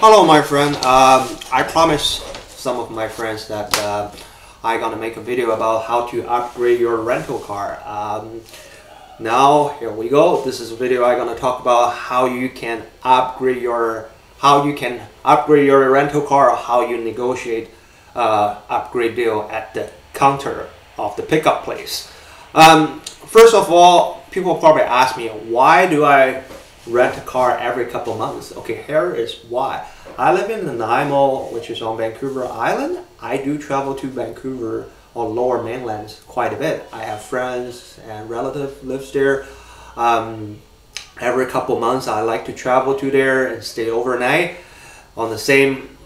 Hello, my friend. I promised some of my friends that I'm gonna make a video about how to upgrade your rental car. Now here we go. This is a video I'm gonna talk about how you can upgrade your rental car, or how you negotiate upgrade deal at the counter of the pickup place. First of all, people probably ask me, why do I rent a car every couple months? Okay, here is why. I live in Nanaimo, which is on Vancouver Island. I do travel to Vancouver on Lower Mainland quite a bit. I have friends and relatives lives there. Every couple months I like to travel to there and stay overnight on the same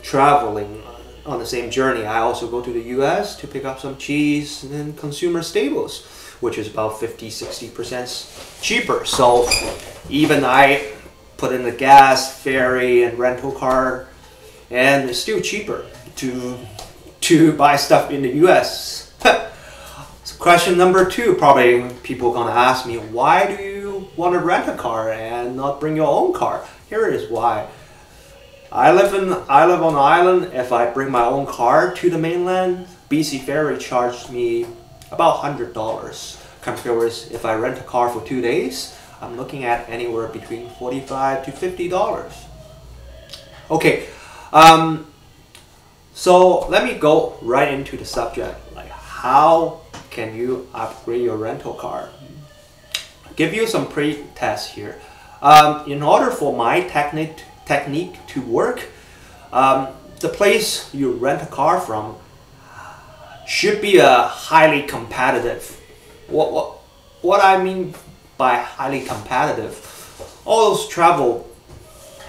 journey. I also go to the US to pick up some cheese and consumer staples, which is about 50–60% cheaper. So even I put in the gas, ferry, and rental car, and it's still cheaper to buy stuff in the US. So question number two, probably people gonna ask me, why do you want to rent a car and not bring your own car? Here is why. I live on an island. If I bring my own car to the mainland, BC Ferry charged me about $100. Compared with if I rent a car for 2 days, I'm looking at anywhere between $45 to $50. Okay, so let me go right into the subject. Like, how can you upgrade your rental car? I'll give you some pre-tests here. In order for my technique to work, the place you rent a car from should be a highly competitive. What I mean by highly competitive, all those travel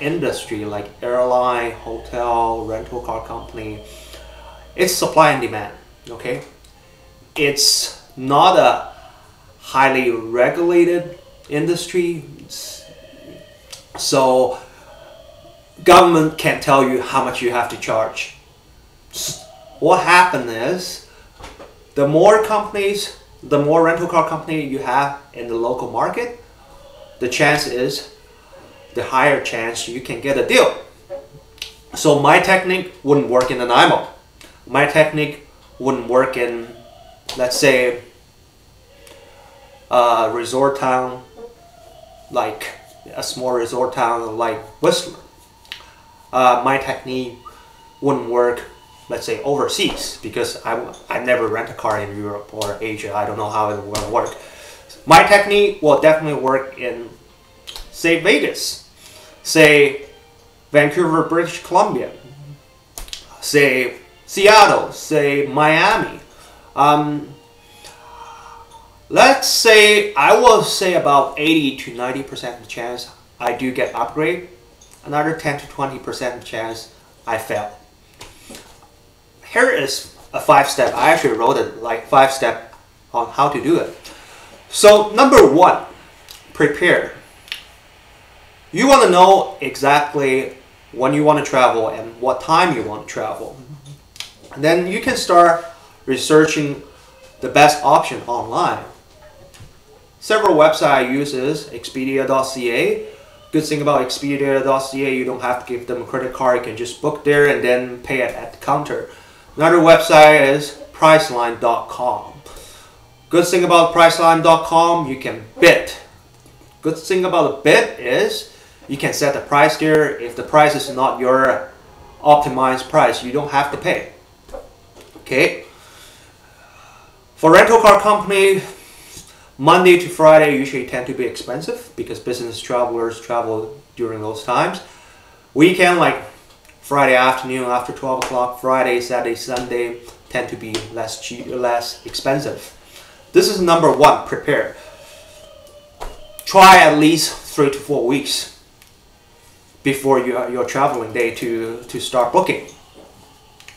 industry like airline, hotel, rental car company, it's supply and demand, okay? It's not a highly regulated industry, so government can't tell you how much you have to charge. What happened is, the more rental car company you have in the local market, the higher chance you can get a deal. So my technique wouldn't work in Nanaimo. My technique wouldn't work in, let's say, a resort town, like a small resort town like Whistler. My technique wouldn't work, let's say, overseas, because I never rent a car in Europe or Asia. I don't know how it will work. My technique will definitely work in, say, Vegas, say Vancouver, British Columbia, say Seattle, say Miami. Let's say, I will say about 80 to 90% chance I do get upgrade. Another 10 to 20% chance I fail. Here is a 5-step. I actually wrote it like 5-step on how to do it. So number one, prepare. You want to know exactly when you want to travel and what time you want to travel. And then you can start researching the best option online. Several websites I use is Expedia.ca. Good thing about Expedia.ca, you don't have to give them a credit card. You can just book there and then pay it at the counter. Another website is Priceline.com. Good thing about Priceline.com, you can bid. Good thing about a bid is you can set the price there. If the price is not your optimized price, you don't have to pay. Okay. For rental car company, Monday to Friday usually tend to be expensive because business travelers travel during those times. Weekend, like Friday afternoon after 12 o'clock, Friday, Saturday, Sunday, tend to be less expensive. This is number one, prepare. Try at least 3 to 4 weeks before your traveling day to start booking.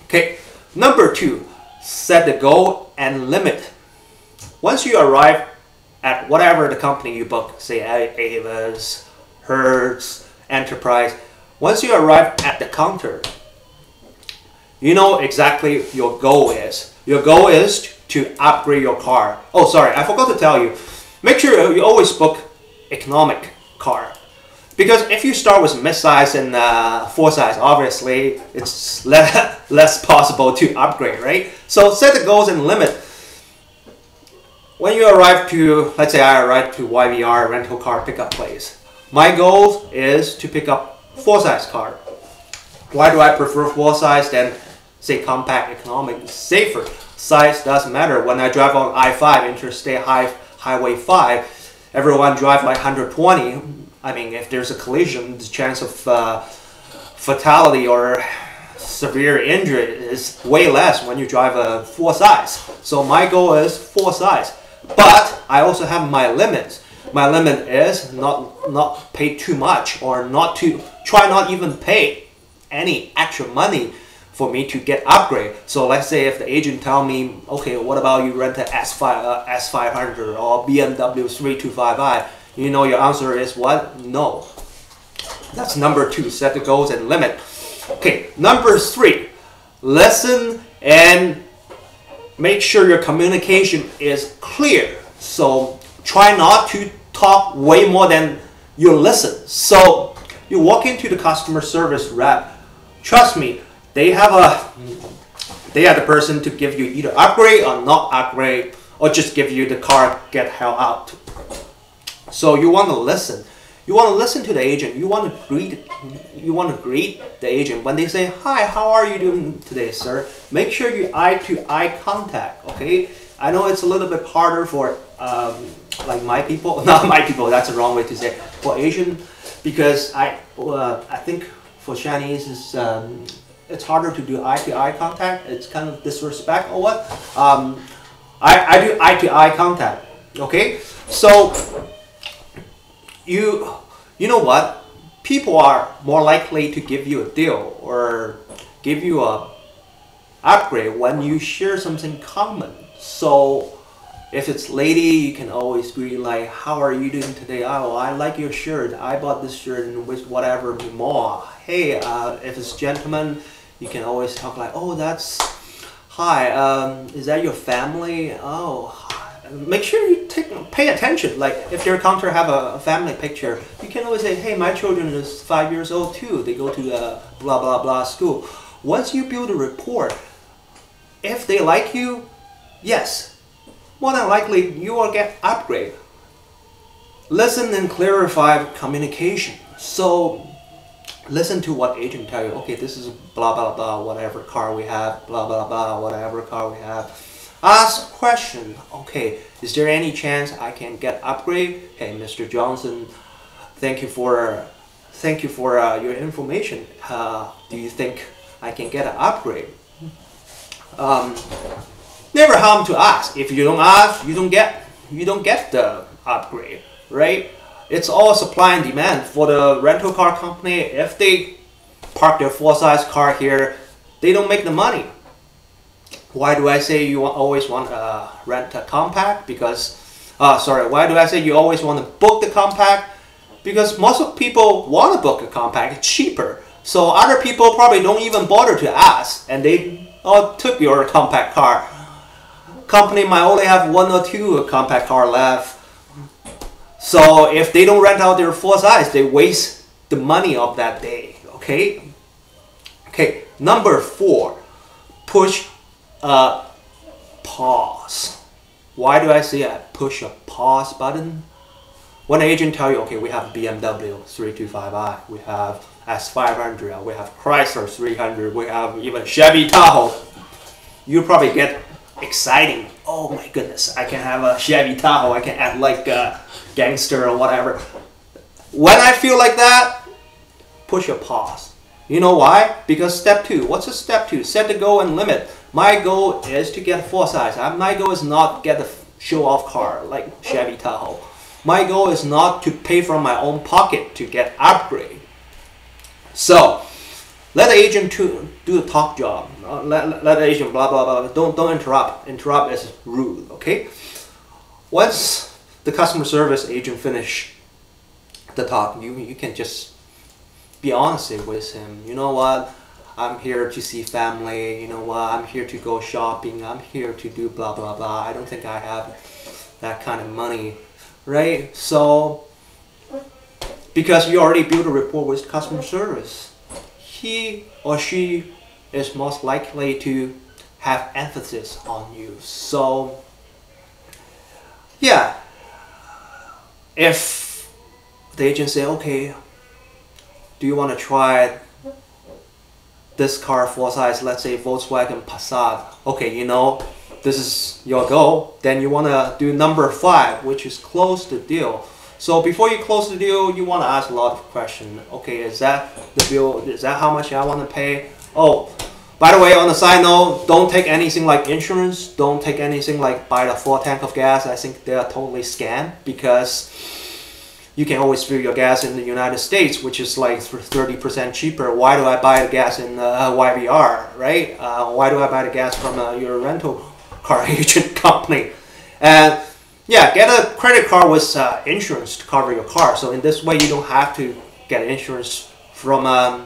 Okay, number two, set the goal and limit. Once you arrive at whatever the company you book, say Avis, Hertz, Enterprise, once you arrive at the counter, you know exactly your goal is. Your goal is to upgrade your car. Oh, sorry, I forgot to tell you. Make sure you always book economic car, Because if you start with mid-size and full-size, obviously it's less possible to upgrade, right? So set the goals and limit. When you arrive to, let's say I arrive to YVR rental car pickup place, my goal is to pick up full-size car. Why do I prefer full-size than say compact, economic, safer? Size doesn't matter. When I drive on I-5, Interstate Highway 5, everyone drive like 120. I mean, if there's a collision, the chance of fatality or severe injury is way less when you drive a full size. So my goal is full size, but I also have my limits. My limit is not pay too much, or try not even pay any extra money for me to get upgrade. So let's say if the agent tell me, okay, what about you rent an S500 or BMW 325i? You know your answer is what? No. That's number 2, set the goals and limit. Okay, number 3, listen and make sure your communication is clear. So try not to talk way more than you listen. So you walk into the customer service rep, trust me, they are the person to give you either upgrade or not upgrade, or just give you the car, get hell out. So you want to listen. You want to listen to the agent. You want to greet the agent when they say, "Hi, how are you doing today, sir?" Make sure you eye-to-eye contact. Okay. I know it's a little bit harder for like my people, not my people. That's the wrong way to say. For Asian, because I think for Chinese it's harder to do eye-to-eye contact. It's kind of disrespect or what. I do eye-to-eye contact. Okay. So you know what? People are more likely to give you a deal or give you a upgrade when you share something common. So if it's lady, you can always greet like, "How are you doing today? Oh, I like your shirt. I bought this shirt and with whatever more." Hey, if it's gentleman, you can always talk like, "Oh, hi, is that your family? Oh." Make sure you pay attention. Like if their counter have a family picture, you can always say, "Hey, my children is 5 years old too. They go to blah blah blah school." Once you build a rapport, if they like you, yes, more than likely you will get upgrade. Listen and clarify communication. So listen to what agent tell you. Okay, this is blah blah blah, whatever car we have, blah blah blah, whatever car we have. Ask a question. Okay, is there any chance I can get upgrade? Hey, Mr. Johnson, thank you for your information. Do you think I can get an upgrade? Never harm to ask. If you don't ask, you don't get the upgrade, right? It's all supply and demand. For the rental car company, if they park their full-size car here, they don't make the money. Why do I say you always want to rent a compact? Because, why do I say you always want to book the compact? Because most of people want to book a compact. It's cheaper. So other people probably don't even bother to ask, and they took your compact car. Company might only have 1 or 2 compact car left. So if they don't rent out their full size, they waste the money of that day. Okay. Okay. Number 4, push a pause. Why do I say I push a pause button? When an agent tell you, okay, we have BMW 325i, we have S500, we have Chrysler 300, we have even Chevy Tahoe, you probably get exciting. Oh my goodness, I can have a Chevy Tahoe, I can act like a gangster or whatever. When I feel like that, push a pause. You know why? Because step 2, what's a step 2? Set the goal and limit. My goal is to get full size. My goal is not get a show off car like Chevy Tahoe. My goal is not to pay from my own pocket to get upgrade. So let the agent do the talk job. Let the agent blah blah blah. Don't interrupt. Interrupt is rude. Okay. Once the customer service agent finish the talk, you can just be honest with him. You know what? I'm here to see family. You know what? I'm here to go shopping. I'm here to do blah blah blah. I don't think I have that kind of money, right? So because you already built a rapport with customer service. He or she is most likely to have emphasis on you. So yeah, if the agent say, okay, do you want to try this car for size, let's say Volkswagen Passat, okay, you know, this is your goal, then you want to do number 5, which is close the deal. So before you close the deal, you want to ask a lot of questions. Okay, is that the bill? Is that how much I want to pay? Oh, by the way, on the side note, don't take anything like insurance. Don't take anything like buy the full tank of gas. I think they are totally scam, because you can always fill your gas in the United States, which is like 30% cheaper. Why do I buy the gas in YVR, right? Why do I buy the gas from your rental car agent company? And yeah, get a credit card with insurance to cover your car. So in this way, you don't have to get insurance from a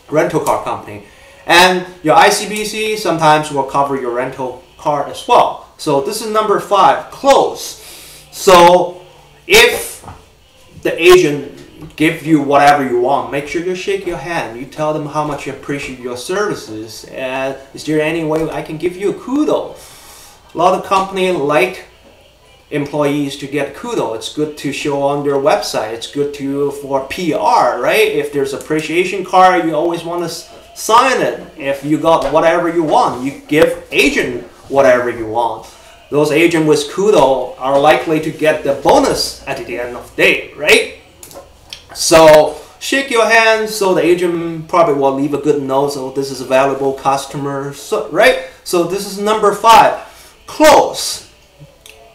rental car company. And your ICBC sometimes will cover your rental car as well. So this is number 5, close. So if the agent give you whatever you want, make sure you shake your hand. You tell them how much you appreciate your services, and is there any way I can give you a kudo? A lot of companies like employees to get kudo. It's good to show on their website. It's good to for PR, right? If there's appreciation card, you always want to sign it. If you got whatever you want, you give agent whatever you want. Those agents with kudo are likely to get the bonus at the end of the day, right? So shake your hand, so the agent probably will leave a good note. So this is a valuable customer, so, right? So this is number 5, close.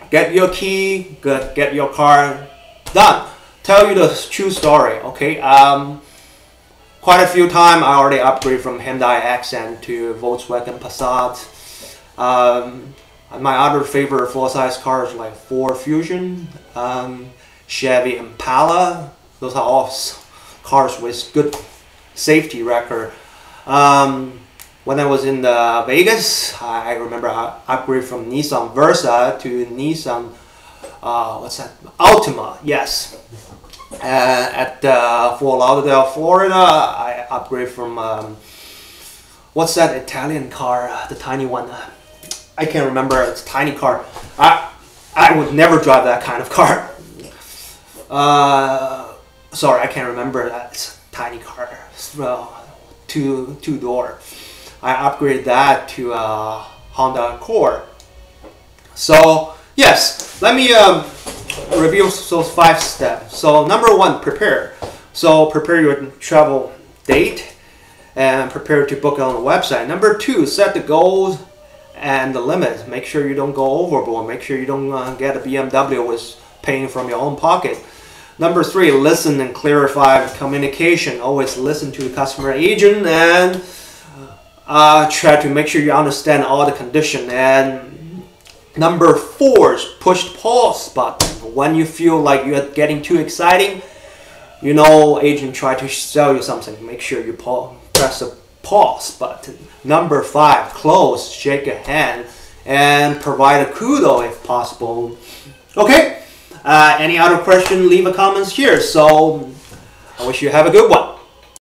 Get your key, get your car done. Tell you the true story, okay? Quite a few times I already upgraded from Hyundai Accent to Volkswagen Passat. My other favorite full-size cars like Ford Fusion, Chevy Impala. Those are all cars with good safety record. When I was in Vegas, I remember I upgraded from Nissan Versa to Nissan, what's that? Altima, yes. At Fort Lauderdale, Florida, I upgraded from, what's that Italian car, the tiny one? I can't remember, it's a tiny car. I would never drive that kind of car. Sorry, I can't remember that. It's a tiny car, two-door. I upgraded that to Honda Accord. So yes, let me review those 5 steps. So number 1, prepare. So prepare your travel date and prepare to book it on the website. Number 2, set the goals and the limits. Make sure you don't go overboard. Make sure you don't get a BMW with paying from your own pocket. Number 3, listen and clarify communication. Always listen to the customer agent and try to make sure you understand all the condition. And number 4 is push the pause button. When you feel like you're getting too exciting, you know, agent try to sell you something, make sure you press the pause button. Number 5, close, shake a hand, and provide a kudo if possible. Okay, any other question, leave a comments here. So I wish you have a good one.